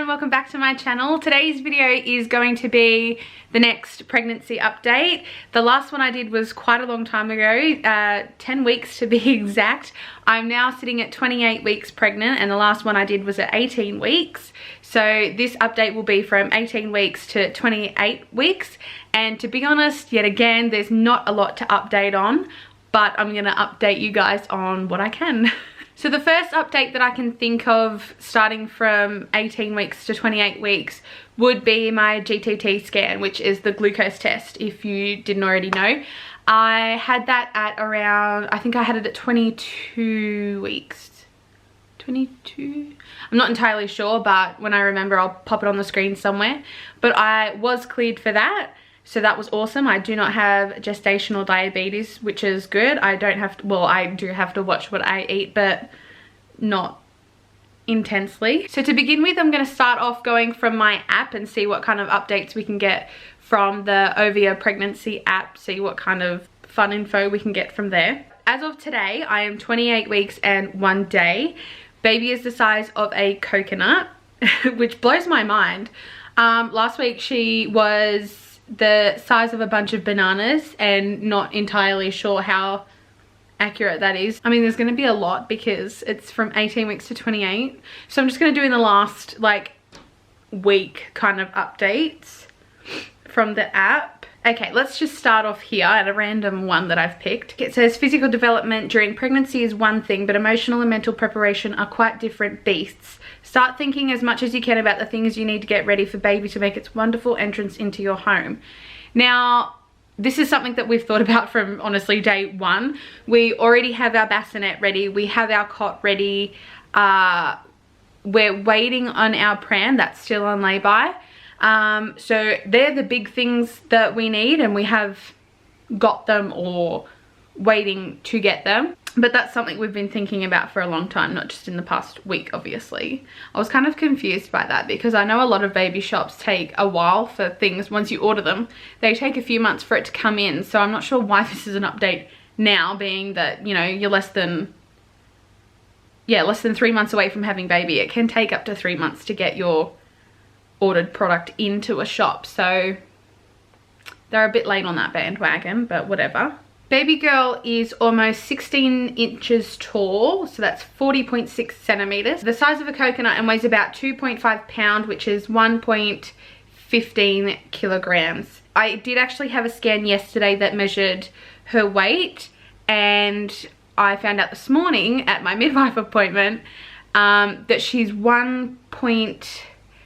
welcome back to my channel. Today's video is going to be the next pregnancy update. The last one I did was quite a long time ago, 10 weeks to be exact. I'm now sitting at 28 weeks pregnant and the last one I did was at 18 weeks. So this update will be from 18 weeks to 28 weeks. And to be honest, yet again, there's not a lot to update on, but I'm gonna update you guys on what I can. So the first update that I can think of starting from 18 weeks to 28 weeks would be my GTT scan, which is the glucose test, if you didn't already know. I had that at around, I think I had it at 22 weeks. 22? I'm not entirely sure, but when I remember I'll pop it on the screen somewhere. But I was cleared for that. So that was awesome. I do not have gestational diabetes, which is good. I don't have to, well, I do have to watch what I eat, but not intensely. So to begin with, I'm going to start off going from my app and see what kind of updates we can get from the Ovia pregnancy app, see what kind of fun info we can get from there. As of today, I am 28 weeks and 1 day. Baby is the size of a coconut, which blows my mind. Last week she was the size of a bunch of bananas and not entirely sure how accurate that is. I mean, there's going to be a lot because it's from 18 weeks to 28. So I'm just going to do in the last like week kind of updates from the app. Okay, let's just start off here at a random one that I've picked. It says physical development during pregnancy is one thing, but emotional and mental preparation are quite different beasts. Start thinking as much as you can about the things you need to get ready for baby to make its wonderful entrance into your home. Now, this is something that we've thought about from honestly day one. We already have our bassinet ready. We have our cot ready. We're waiting on our pram that's still on lay-by. So they're the big things that we need, and we have got them or waiting to get them. But that's something we've been thinking about for a long time, not just in the past week, obviously. I was kind of confused by that because I know a lot of baby shops take a while for things. Once you order them, they take a few months for it to come in. So I'm not sure why this is an update now, being that, you know, you're less than 3 months away from having baby. It can take up to 3 months to get your ordered product into a shop. So they're a bit late on that bandwagon, but whatever. Baby girl is almost 16 inches tall, so that's 40.6 centimeters. The size of a coconut and weighs about 2.5 pounds, which is 1.15 kilograms. I did actually have a scan yesterday that measured her weight, and I found out this morning at my midwife appointment that she's 1 point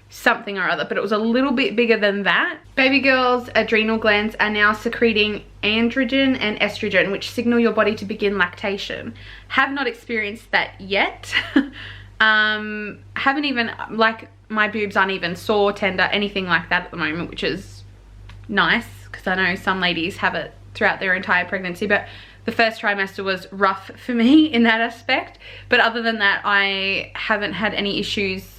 something or other, but it was a little bit bigger than that. Baby girl's adrenal glands are now secreting androgen and estrogen, which signal your body to begin lactation. Have not experienced that yet. Haven't even, like, my boobs aren't even sore, tender, anything like that at the moment, which is nice because I know some ladies have it throughout their entire pregnancy, but the first trimester was rough for me in that aspect. But other than that, I haven't had any issues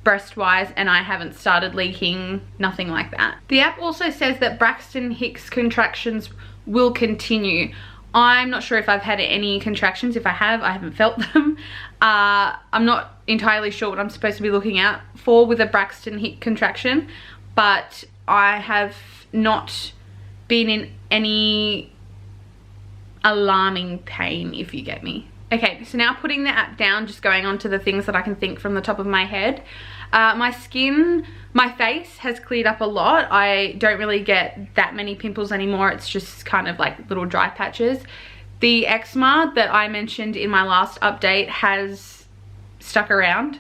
breast wise, and I haven't started leaking, nothing like that. The app also says that Braxton Hicks contractions will continue. I'm not sure if I've had any contractions. If I have, I haven't felt them. I'm not entirely sure what I'm supposed to be looking out for with a Braxton Hicks contraction, but I have not been in any alarming pain, if you get me. Okay, so now putting the app down, just going on to the things that I can think from the top of my head. My skin, my face has cleared up a lot. I don't really get that many pimples anymore. It's just kind of like little dry patches. The eczema that I mentioned in my last update has stuck around.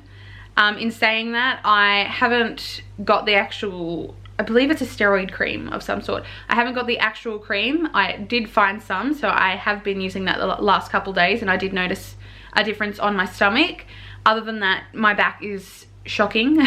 In saying that, I haven't got the actual, I believe it's a steroid cream of some sort. I haven't got the actual cream. I did find some, so I have been using that the last couple days, and I did notice a difference on my stomach. Other than that, my back is shocking.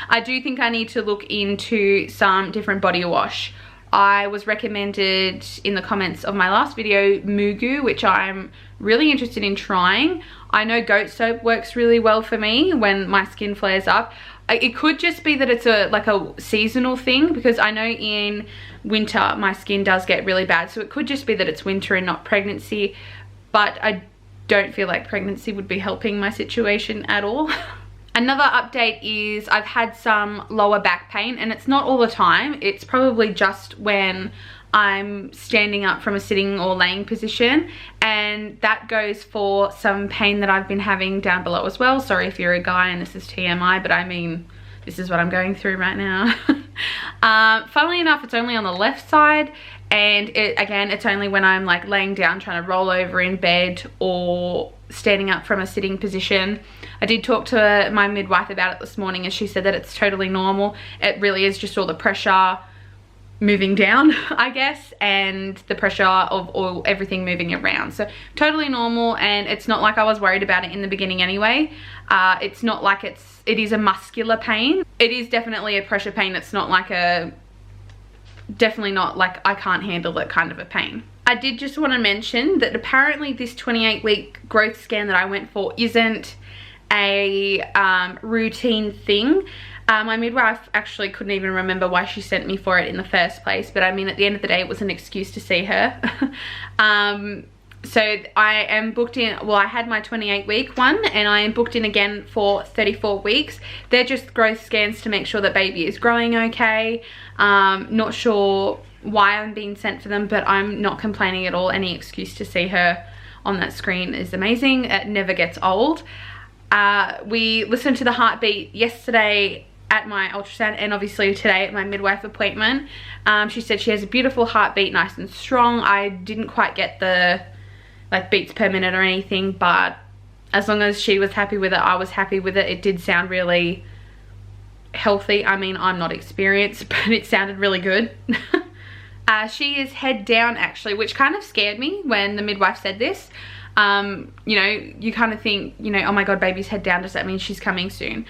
I do think I need to look into some different body wash. I was recommended in the comments of my last video Mugu, which I'm really interested in trying. I know goat soap works really well for me when my skin flares up. It could just be that it's like a seasonal thing, because I know in winter my skin does get really bad, so it could just be that it's winter and not pregnancy. But I don't feel like pregnancy would be helping my situation at all. Another update is I've had some lower back pain, and it's not all the time. It's probably just when I'm standing up from a sitting or laying position, and that goes for some pain that I've been having down below as well. Sorry if you're a guy and this is TMI, but I mean, this is what I'm going through right now. Funnily enough, it's only on the left side, and again, it's only when I'm like laying down trying to roll over in bed or standing up from a sitting position. I did talk to my midwife about it this morning, and she said that it's totally normal. It really is just all the pressure moving down, I guess, and the pressure of all everything moving around. So totally normal, and it's not like I was worried about it in the beginning anyway. It's not like it is a muscular pain. It is definitely a pressure pain. It's not like definitely not like I can't handle it kind of a pain. I did just want to mention that apparently this 28-week growth scan that I went for isn't a routine thing. My midwife actually couldn't even remember why she sent me for it in the first place, but I mean, at the end of the day, it was an excuse to see her. So I am booked in, well, I had my 28-week one, and I am booked in again for 34 weeks. They're just growth scans to make sure that baby is growing okay. Not sure why I'm being sent for them, but I'm not complaining at all. Any excuse to see her on that screen is amazing. It never gets old. We listened to the heartbeat yesterday at my ultrasound, and obviously today at my midwife appointment. She said she has a beautiful heartbeat, nice and strong. I didn't quite get the like beats per minute or anything, but as long as she was happy with it, I was happy with it. It did sound really healthy. I mean, I'm not experienced, but it sounded really good. She is head down actually, which kind of scared me when the midwife said this. You know, you kind of think, you know, oh my god, baby's head down, does that mean she's coming soon?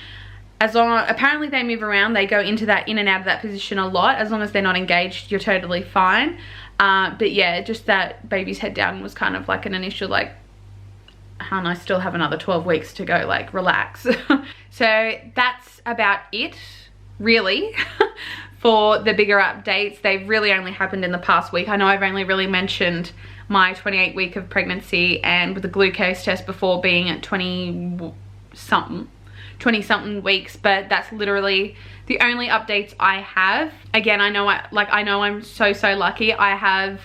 As long as, apparently they move around, they go into that, in and out of that position a lot. As long as they're not engaged, you're totally fine. But yeah, just that baby's head down was kind of like an initial like, and I still have another 12 weeks to go, like relax. So that's about it, really, for the bigger updates. They've really only happened in the past week. I know I've only really mentioned my 28 week of pregnancy and with the glucose test before being at 20 something weeks, but that's literally the only updates I have. Again, I know I'm so lucky. I have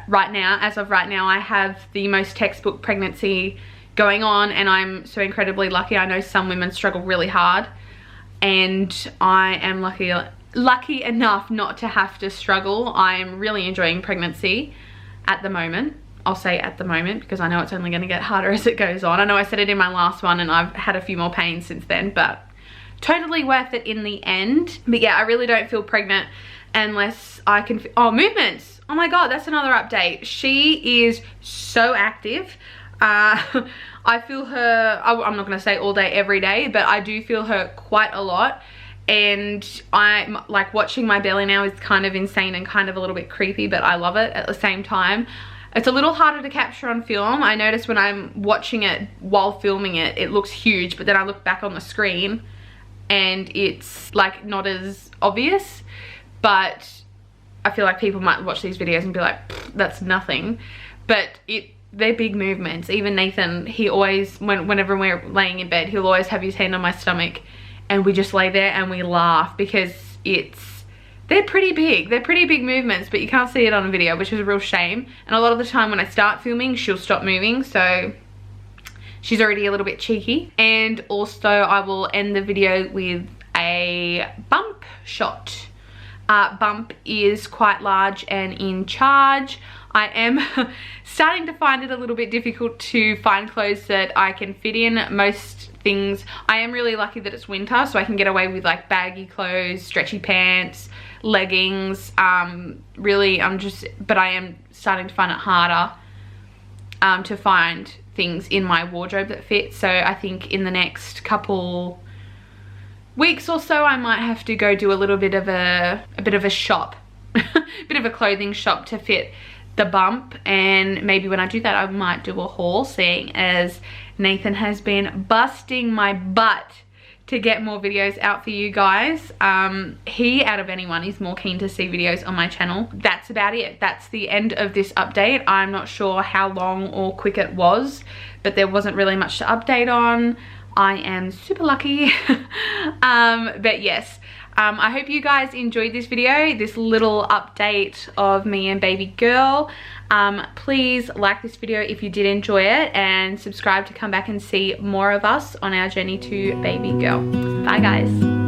right now, as of right now, I have the most textbook pregnancy going on, and I'm so incredibly lucky. I know some women struggle really hard, and I am lucky enough not to have to struggle. I'm really enjoying pregnancy at the moment. I'll say at the moment because I know it's only going to get harder as it goes on. I know I said it in my last one and I've had a few more pains since then, but totally worth it in the end. But yeah, I really don't feel pregnant unless I can oh, movements. Oh my god, that's another update. She is so active. I feel her, I'm not going to say all day every day, but I do feel her quite a lot. And I'm like, watching my belly now is kind of insane and kind of a little bit creepy, but I love it at the same time. It's a little harder to capture on film. I notice when I'm watching it while filming it, it looks huge, but then I look back on the screen and it's like not as obvious. But I feel like people might watch these videos and be like, that's nothing. But they're big movements. Even Nathan, he always, whenever we're laying in bed, he'll always have his hand on my stomach and we just lay there and we laugh because they're pretty big. They're pretty big movements, but you can't see it on a video, which is a real shame. And a lot of the time when I start filming, she'll stop moving, so she's already a little bit cheeky. And also I will end the video with a bump shot. Bump is quite large and in charge. I am starting to find it a little bit difficult to find clothes that I can fit in. Most things, I am really lucky that it's winter, so I can get away with like baggy clothes, stretchy pants, leggings. Really, but I am starting to find it harder to find things in my wardrobe that fit. So I think in the next couple weeks or so, I might have to go do a little bit of a shop, bit of a clothing shop to fit the bump. And maybe when I do that, I might do a haul, seeing as Nathan has been busting my butt to get more videos out for you guys. He, out of anyone, is more keen to see videos on my channel. That's about it. That's the end of this update. I'm not sure how long or quick it was, but there wasn't really much to update on. I am super lucky. But yes, I hope you guys enjoyed this video, this little update of me and baby girl. Please like this video if you did enjoy it, and subscribe to come back and see more of us on our journey to baby girl. Bye guys.